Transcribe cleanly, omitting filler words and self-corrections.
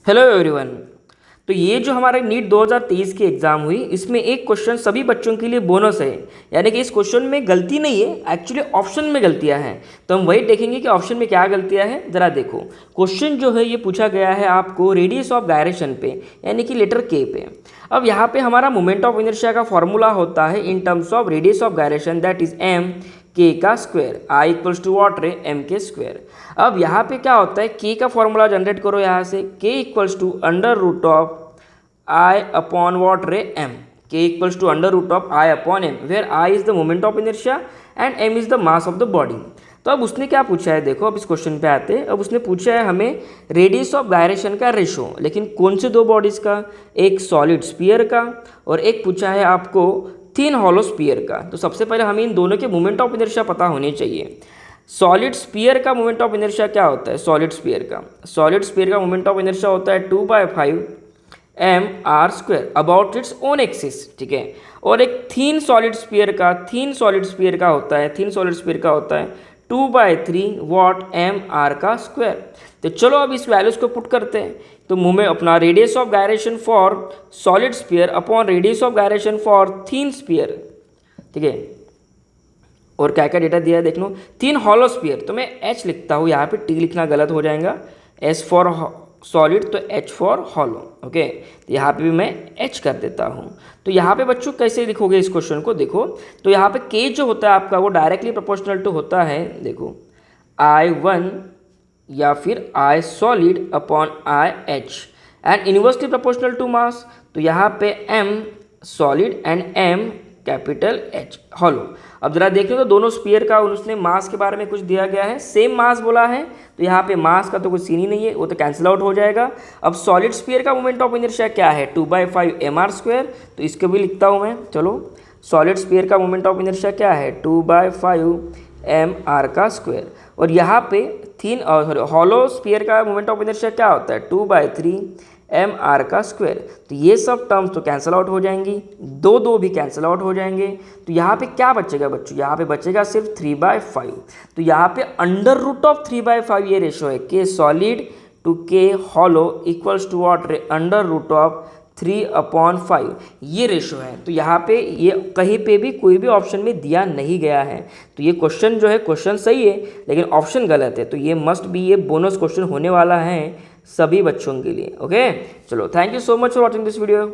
Hello everyone. तो ये जो हमारा नीट 2023 की एग्ज़ाम हुई, इसमें एक क्वेश्चन सभी बच्चों के लिए बोनस है। यानी कि इस क्वेश्चन में गलती नहीं है, एक्चुअली ऑप्शन में गलतियां हैं। तो हम वही देखेंगे कि ऑप्शन में क्या गलतियां हैं। ज़रा देखो, क्वेश्चन जो है ये पूछा गया है आपको रेडियस ऑफ गायरेशन पे, यानी कि लेटर के पे। अब यहाँ पे हमारा मोमेंट ऑफ इनर्शिया का फॉर्मूला होता है in terms of radius of gyration, that is M K का square. I equals to what ray M K square. अब यहाँ पे क्या होता है, के का फॉर्मूला जनरेट करो यहाँ से, K equals to under root of I upon what ray M. K equals to under root of I upon M, where I is the moment of inertia and M is the mass of the body. तो अब उसने क्या पूछा है, देखो अब इस question पे आते हैं। अब उसने पूछा है हमें रेडियस ऑफ गायरेशन का रेशो, लेकिन कौन से दो बॉडीज का, एक सॉलिड स्फीयर का और एक पूछा है आपको थिन हॉलो स्फीयर का। तो सबसे पहले हमें इन दोनों के मोमेंट ऑफ इनर्शिया पता होने चाहिए। सॉलिड स्फीयर का मोमेंट ऑफ इनर्शिया क्या होता है, सॉलिड स्फीयर का मोमेंट ऑफ इनर्शिया होता है 2/5 M R square about its own axis, ठीक है। और एक थिन सॉलिड स्फीयर का होता है 2/3 वॉट एम आर का स्क्वायर। तो चलो अब इस वैल्यूज को पुट करते हैं। तो मुंह में अपना radius of gyration for solid sphere upon radius of gyration for thin sphere, ठीक है। और क्या क्या डेटा दिया है देख लो। थिन हॉलो स्फीयर, तो मैं एच लिखता हूँ, यहाँ पे टी लिखना गलत हो जाएगा। एस फॉर सॉलिड तो एच फॉर हॉलो, ओके। तो यहाँ पे भी मैं एच कर देता हूँ। तो यहाँ पे बच्चों कैसे लिखोगे इस क्वेश्चन को, देखो। तो यहाँ पे के जो होता है आपका वो डायरेक्टली प्रोपोर्शनल टू होता है, देखो, I1 या फिर I solid upon I H and inversely proportional to mass. तो यहाँ पे M solid and M capital H hollow. अब जरा देख लो तो दोनों स्पीयर का उसने मास के बारे में कुछ दिया गया है, सेम मास बोला है। तो यहाँ पे मास का तो कोई सीन ही नहीं है, वो तो कैंसिल आउट हो जाएगा। अब सॉलिड स्पीयर का मोमेंट ऑफ इनर्शिया क्या है, 2/5 एम आर स्क्वायर। तो इसको भी लिखता हूँ मैं, चलो। सॉलिड स्पीयर का मोमेंट ऑफ इनर्शिया क्या है, 2/5 एम आर का स्क्वायर। और यहाँ पे थिन और हॉलो स्पीयर का मोमेंट ऑफ इनर्शिया क्या होता है, 2/3 एम आर का स्क्वायर। तो ये सब टर्म्स तो कैंसिल आउट हो जाएंगी, दो भी कैंसिल आउट हो जाएंगे। तो यहाँ पे क्या बचेगा बच्चों, यहाँ पे बचेगा सिर्फ 3/5। तो यहाँ पे अंडर रूट ऑफ 3/5 ये रेशो है, के सॉलिड टू के हॉलो इक्वल्स टू वॉट रे अंडर रूट ऑफ 3/5 ये रेशो है। तो यहाँ पे ये कहीं पे भी कोई भी ऑप्शन में दिया नहीं गया है। तो ये क्वेश्चन जो है, क्वेश्चन सही है लेकिन ऑप्शन गलत है। तो ये मस्ट बी ये बोनस क्वेश्चन होने वाला है सभी बच्चों के लिए, ओके। चलो, thank you so much for watching this video.